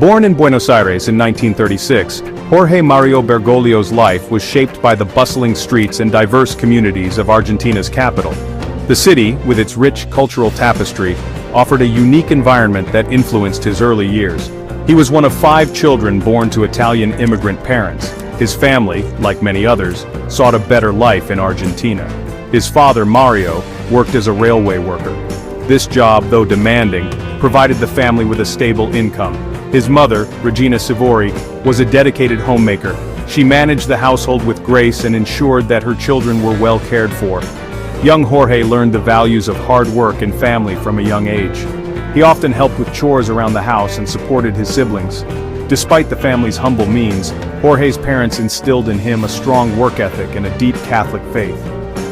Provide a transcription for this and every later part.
Born in Buenos Aires in 1936, Jorge Mario Bergoglio's life was shaped by the bustling streets and diverse communities of Argentina's capital. The city, with its rich cultural tapestry, offered a unique environment that influenced his early years. He was one of 5 children born to Italian immigrant parents. His family, like many others, sought a better life in Argentina. His father, Mario, worked as a railway worker. This job, though demanding, provided the family with a stable income. His mother, Regina Sivori, was a dedicated homemaker. She managed the household with grace and ensured that her children were well cared for. Young Jorge learned the values of hard work and family from a young age. He often helped with chores around the house and supported his siblings. Despite the family's humble means, Jorge's parents instilled in him a strong work ethic and a deep Catholic faith.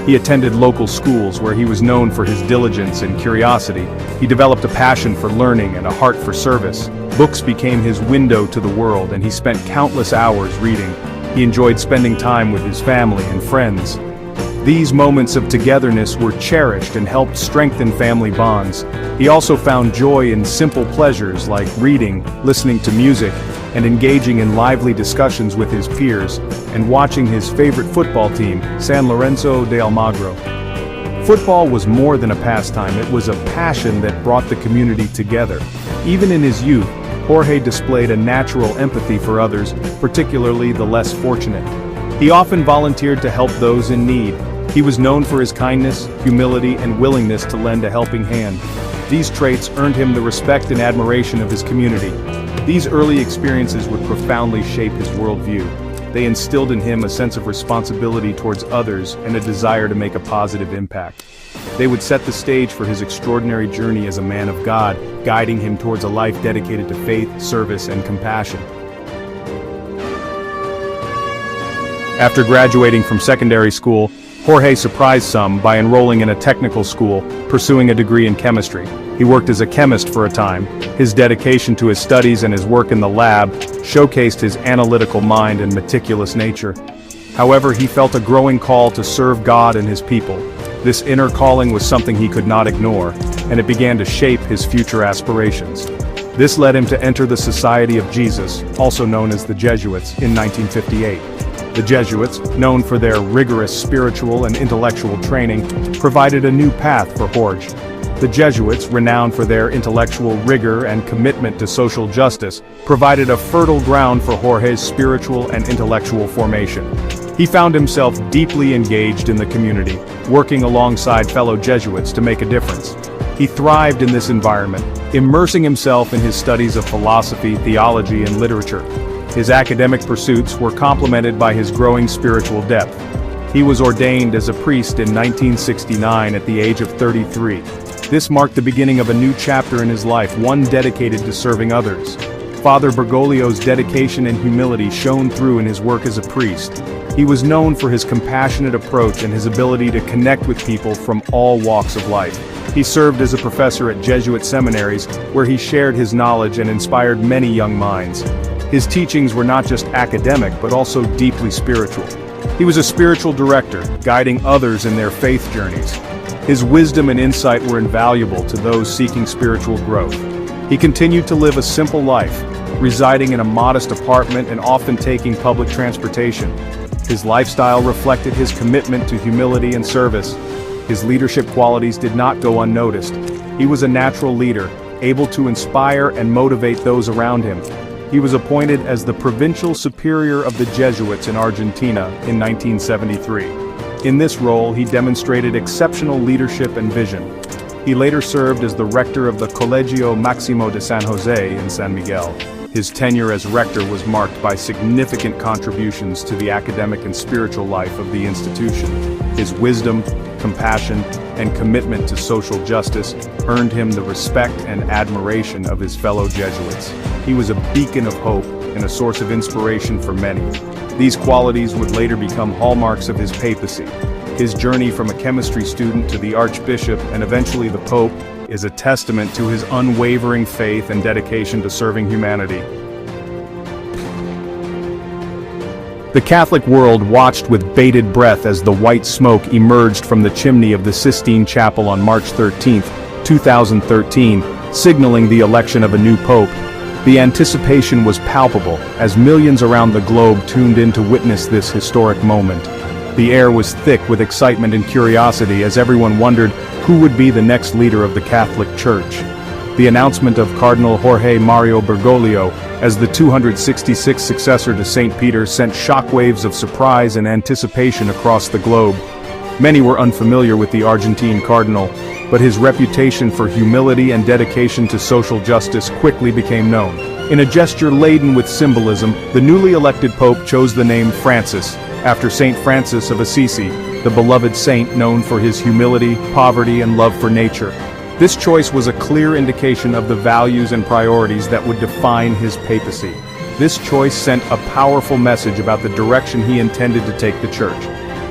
He attended local schools where he was known for his diligence and curiosity. He developed a passion for learning and a heart for service. Books became his window to the world, and he spent countless hours reading. He enjoyed spending time with his family and friends. These moments of togetherness were cherished and helped strengthen family bonds. He also found joy in simple pleasures like reading, listening to music, and engaging in lively discussions with his peers, and watching his favorite football team, San Lorenzo de Almagro. Football was more than a pastime, it was a passion that brought the community together. Even in his youth, Jorge displayed a natural empathy for others, particularly the less fortunate. He often volunteered to help those in need. He was known for his kindness, humility, and willingness to lend a helping hand. These traits earned him the respect and admiration of his community. These early experiences would profoundly shape his worldview. They instilled in him a sense of responsibility towards others and a desire to make a positive impact. They would set the stage for his extraordinary journey as a man of God, guiding him towards a life dedicated to faith, service, and compassion. After graduating from secondary school, Jorge surprised some by enrolling in a technical school, pursuing a degree in chemistry. He worked as a chemist for a time. His dedication to his studies and his work in the lab showcased his analytical mind and meticulous nature. However, he felt a growing call to serve God and his people. This inner calling was something he could not ignore, and it began to shape his future aspirations. This led him to enter the Society of Jesus, also known as the Jesuits, in 1958. The Jesuits, known for their rigorous spiritual and intellectual training, provided a new path for Jorge. The Jesuits, renowned for their intellectual rigor and commitment to social justice, provided a fertile ground for Jorge's spiritual and intellectual formation. He found himself deeply engaged in the community, working alongside fellow Jesuits to make a difference. He thrived in this environment, immersing himself in his studies of philosophy, theology, and literature. His academic pursuits were complemented by his growing spiritual depth. He was ordained as a priest in 1969 at the age of 33. This marked the beginning of a new chapter in his life, one dedicated to serving others. Father Bergoglio's dedication and humility shone through in his work as a priest. He was known for his compassionate approach and his ability to connect with people from all walks of life. He served as a professor at Jesuit seminaries, where he shared his knowledge and inspired many young minds. His teachings were not just academic, but also deeply spiritual. He was a spiritual director, guiding others in their faith journeys. His wisdom and insight were invaluable to those seeking spiritual growth. He continued to live a simple life, residing in a modest apartment and often taking public transportation. His lifestyle reflected his commitment to humility and service. His leadership qualities did not go unnoticed. He was a natural leader, able to inspire and motivate those around him. He was appointed as the provincial superior of the Jesuits in Argentina in 1973. In this role, he demonstrated exceptional leadership and vision. He later served as the rector of the Colegio Máximo de San Jose in San Miguel. His tenure as rector was marked by significant contributions to the academic and spiritual life of the institution. His wisdom, compassion, and commitment to social justice earned him the respect and admiration of his fellow Jesuits. He was a beacon of hope and a source of inspiration for many. These qualities would later become hallmarks of his papacy. His journey from a chemistry student to the Archbishop and eventually the Pope is a testament to his unwavering faith and dedication to serving humanity. The Catholic world watched with bated breath as the white smoke emerged from the chimney of the Sistine Chapel on March 13, 2013, signaling the election of a new pope. The anticipation was palpable, as millions around the globe tuned in to witness this historic moment. The air was thick with excitement and curiosity as everyone wondered who would be the next leader of the Catholic Church. The announcement of Cardinal Jorge Mario Bergoglio as the 266th successor to St. Peter sent shockwaves of surprise and anticipation across the globe. Many were unfamiliar with the Argentine cardinal, but his reputation for humility and dedication to social justice quickly became known. In a gesture laden with symbolism, the newly elected pope chose the name Francis, after Saint Francis of Assisi, the beloved saint known for his humility, poverty, and love for nature. This choice was a clear indication of the values and priorities that would define his papacy. This choice sent a powerful message about the direction he intended to take the church.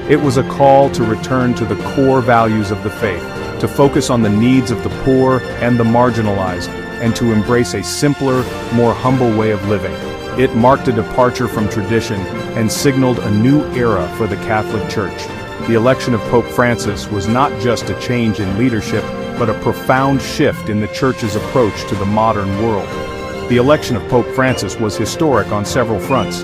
It was a call to return to the core values of the faith, to focus on the needs of the poor and the marginalized, and to embrace a simpler, more humble way of living. It marked a departure from tradition and signaled a new era for the Catholic Church. The election of Pope Francis was not just a change in leadership, but a profound shift in the Church's approach to the modern world. The election of Pope Francis was historic on several fronts.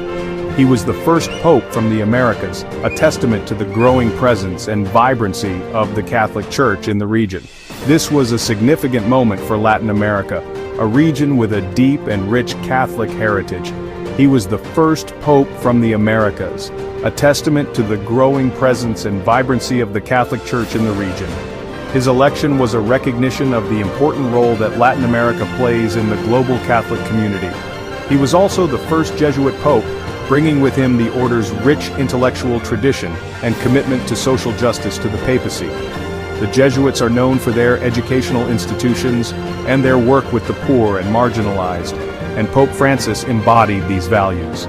He was the first pope from the Americas, a testament to the growing presence and vibrancy of the Catholic Church in the region. This was a significant moment for Latin America, a region with a deep and rich Catholic heritage. He was the first pope from the Americas, a testament to the growing presence and vibrancy of the Catholic Church in the region. His election was a recognition of the important role that Latin America plays in the global Catholic community. He was also the first Jesuit pope, bringing with him the order's rich intellectual tradition and commitment to social justice to the papacy. The Jesuits are known for their educational institutions and their work with the poor and marginalized, and Pope Francis embodied these values.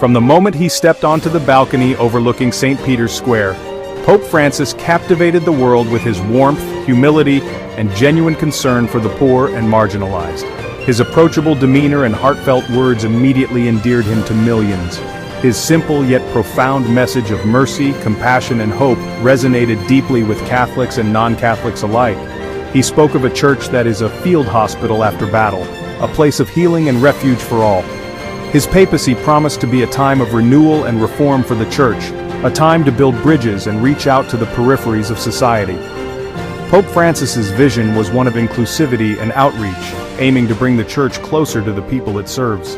From the moment he stepped onto the balcony overlooking St. Peter's Square, Pope Francis captivated the world with his warmth, humility, and genuine concern for the poor and marginalized. His approachable demeanor and heartfelt words immediately endeared him to millions. His simple yet profound message of mercy, compassion, and hope resonated deeply with Catholics and non-Catholics alike. He spoke of a church that is a field hospital after battle, a place of healing and refuge for all. His papacy promised to be a time of renewal and reform for the church, a time to build bridges and reach out to the peripheries of society. Pope Francis's vision was one of inclusivity and outreach, aiming to bring the church closer to the people it serves.